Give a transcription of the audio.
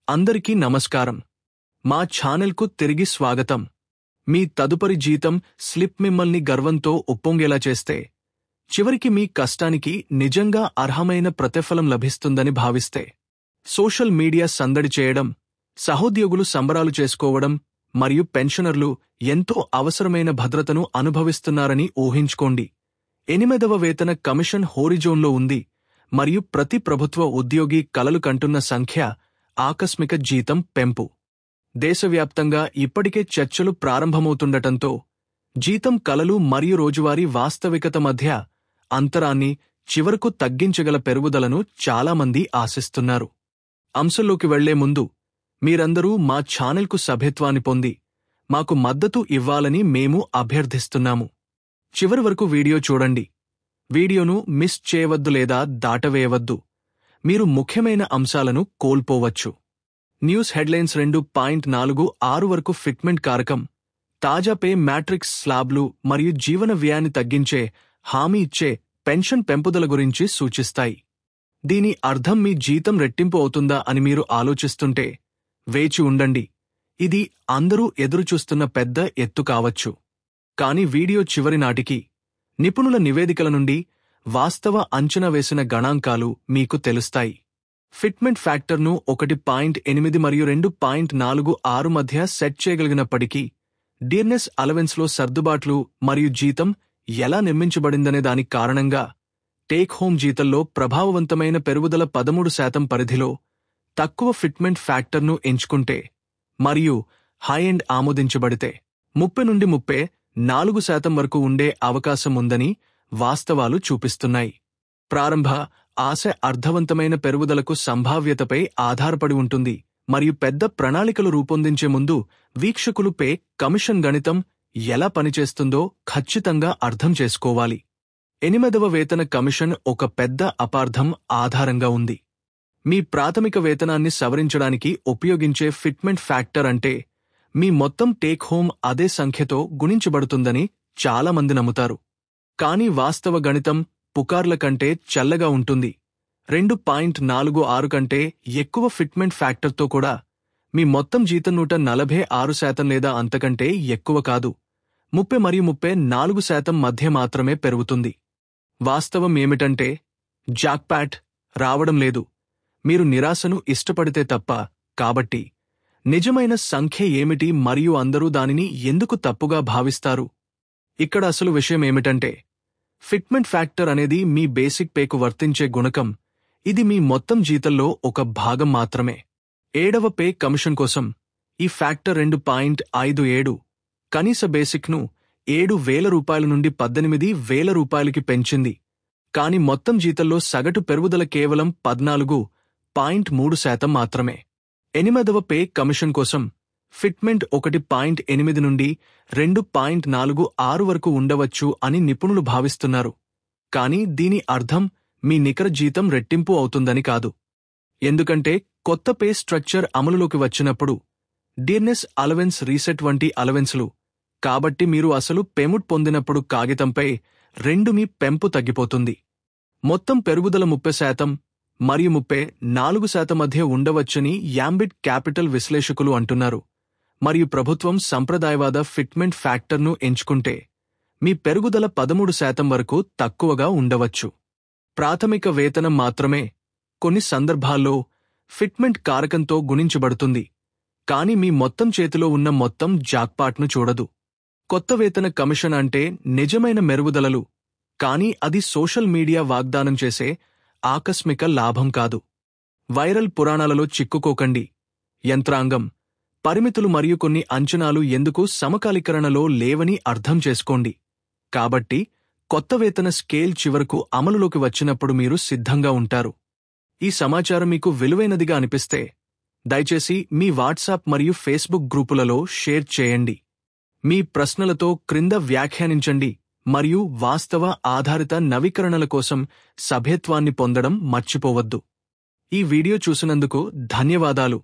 అందరికీ నమస్కారం. మా ఛానల్కు తిరిగి స్వాగతం. మీ తదుపరి జీతం స్లిప్ మిమ్మల్ని గర్వంతో ఉప్పొంగేలా చేస్తే, చివరికి మీ కష్టానికి నిజంగా అర్హమైన ప్రతిఫలం లభిస్తుందని భావిస్తే, సోషల్ మీడియా సందడి చేయడం, సహోద్యోగులు సంబరాలు చేసుకోవడం మరియు పెన్షనర్లు ఎంతో అవసరమైన భద్రతను అనుభవిస్తున్నారని ఊహించుకోండి. 8వ వేతన కమిషన్ హోరిజోన్లో ఉంది మరియు ప్రతి ప్రభుత్వ ఉద్యోగి కలలు కంటున్న సంఖ్య ఆకస్మిక జీతం పెంపు. దేశవ్యాప్తంగా ఇప్పటికే చర్చలు ప్రారంభమవుతుండటంతో జీతం కలలు మరియు రోజువారీ వాస్తవికత మధ్య అంతరాన్ని చివరకు తగ్గించగల పెరుగుదలను చాలామంది ఆశిస్తున్నారు. అంశంలోకి వెళ్లే ముందు మీరందరూ మా ఛానల్కు సభ్యత్వాన్ని పొంది మాకు మద్దతు ఇవ్వాలని మేము అభ్యర్థిస్తున్నాము. చివరి వరకు వీడియో చూడండి. వీడియోను మిస్ చేయవద్దు లేదా దాటవేయవద్దు. మీరు ముఖ్యమైన అంశాలను కోల్పోవచ్చు. న్యూస్ హెడ్లైన్స్ 2.46 వరకు ఫిట్మెంట్ కారకం, తాజా పే మ్యాట్రిక్స్ స్లాబ్లు మరియు జీవన వ్యయాన్ని తగ్గించే హామీ ఇచ్చే పెన్షన్ పెంపుదల గురించి సూచిస్తాయి. దీని అర్థం మీ జీతం రెట్టింపు అవుతుందా అని మీరు ఆలోచిస్తుంటే వేచి ఉండండి. ఇది అందరూ ఎదురుచూస్తున్న పెద్ద ఎత్తు కావచ్చు. కానీ వీడియో చివరి నాటికి నిపుణుల నివేదికల నుండి వాస్తవ అంచనా వేసిన గణాంకాలు మీకు తెలుస్తాయి. ఫిట్మెంట్ ఫ్యాక్టర్ను 1.8 మరియు 2.46 మధ్య సెట్ చేయగలిగినప్పటికీ, డియర్నెస్ అలవెన్స్లో సర్దుబాట్లు మరియు జీతం ఎలా నిర్మించబడిందనే దాని కారణంగా టేక్ హోమ్ జీతంలో ప్రభావవంతమైన పెరుగుదల 13% పరిధిలో తక్కువ ఫిట్మెంట్ ఫ్యాక్టర్ను ఎంచుకుంటే మరియు హై ఎండ్ ఆమోదించబడితే 30 నుండి 34% వరకు ఉండే అవకాశం ఉందని వాస్తవాలు చూపిస్తున్నాయి. ప్రారంభ ఆశ అర్థవంతమైన పెరుగుదలకు సంభావ్యతపై ఆధారపడి ఉంటుంది మరియు పెద్ద ప్రణాళికలు రూపొందించే ముందు వీక్షకులు పే కమిషన్ గణితం ఎలా పనిచేస్తుందో ఖచ్చితంగా అర్థం చేసుకోవాలి. 8వ వేతన కమిషన్ ఒక పెద్ద అపార్థం ఆధారంగా ఉంది. మీ ప్రాథమిక వేతనాన్ని సవరించడానికి ఉపయోగించే ఫిట్మెంట్ ఫ్యాక్టర్ అంటే మీ మొత్తం టేక్ హోమ్ అదే సంఖ్యతో గుణించబడుతుందని చాలామంది నమ్ముతారు. కానీ వాస్తవ గణితం పుకార్ల కంటే చల్లగా ఉంటుంది. 2.46 కంటే ఎక్కువ ఫిట్మెంట్ ఫ్యాక్టర్తో కూడా మీ మొత్తం జీతం 146% లేదా అంతకంటే ఎక్కువ కాదు, 30 మరియు 34% మధ్య మాత్రమే పెరుగుతుంది. వాస్తవం ఏమిటంటే జాక్పాట్ రావడం లేదు, మీరు నిరాశను ఇష్టపడితే తప్ప. కాబట్టి నిజమైన సంఖ్య ఏమిటి మరియు అందరూ దానిని ఎందుకు తప్పుగా భావిస్తారు? ఇక్కడ అసలు విషయం ఏమిటంటే, ఫిట్మెంట్ ఫ్యాక్టర్ అనేది మీ బేసిక్ పేకు వర్తించే గుణకం. ఇది మీ మొత్తం జీతంలో ఒక భాగం మాత్రమే. 7వ పే కమిషన్ కోసం ఈ ఫ్యాక్టర్ 2.57 కనీస బేసిక్ను 7,000 రూపాయల నుండి 18,000 రూపాయలకి పెంచింది. కాని మొత్తం జీతంలో సగటు పెరుగుదల కేవలం 14.3% మాత్రమే. 8వ పే కమిషన్ కోసం ఫిట్మెంట్ 1.8 నుండి 2.46 వరకు ఉండవచ్చు అని నిపుణులు భావిస్తున్నారు. కానీ దీని అర్థం మీ నికర జీతం రెట్టింపు అవుతుందని కాదు. ఎందుకంటే కొత్త పే స్ట్రక్చర్ అమలులోకి వచ్చినప్పుడు డియర్నెస్ అలవెన్స్ రీసెట్ వంటి అలవెన్స్లు, కాబట్టి మీరు అసలు పేమెంట్ పొందినప్పుడు కాగితంపై 2 మీ పెంపు తగ్గిపోతుంది. మొత్తం పెరుగుదల 30% మరియు 34% మధ్య ఉండవచ్చని యాంబిట్ క్యాపిటల్ విశ్లేషకులు అంటున్నారు. మరియు ప్రభుత్వం సంప్రదాయవాద ఫిట్మెంట్ ఫ్యాక్టర్ను ఎంచుకుంటే మీ పెరుగుదల 13% వరకు తక్కువగా ఉండవచ్చు. ప్రాథమిక వేతనం మాత్రమే కొన్ని సందర్భాల్లో ఫిట్మెంట్ కారకంతో గుణించబడుతుంది, కానీ మీ మొత్తం చేతిలో ఉన్న మొత్తం జాక్పాట్ను చూడదు. కొత్త వేతన కమిషన్ అంటే నిజమైన మెరుగుదలలు, కానీ అది సోషల్ మీడియా వాగ్దానం చేసే ఆకస్మిక లాభం కాదు. వైరల్ పురాణాలలో చిక్కుకోకండి. యంత్రాంగం, పరిమితులు మరియు కొన్ని అంచనాలు ఎందుకు సమకాలీకరణలో లేవని అర్థం చేసుకోండి. కాబట్టి కొత్త వేతన స్కేల్ చివరకు అమలులోకి వచ్చినప్పుడు మీరు సిద్ధంగా ఉంటారు. ఈ సమాచారం మీకు విలువైనదిగా అనిపిస్తే దయచేసి మీ వాట్సాప్ మరియు ఫేస్బుక్ గ్రూపులలో షేర్ చేయండి. మీ ప్రశ్నలతో క్రింద వ్యాఖ్యానించండి మరియు వాస్తవ ఆధారిత నవీకరణల కోసం సభ్యత్వాన్ని పొందడం మర్చిపోవద్దు. ఈ వీడియో చూసినందుకు ధన్యవాదాలు.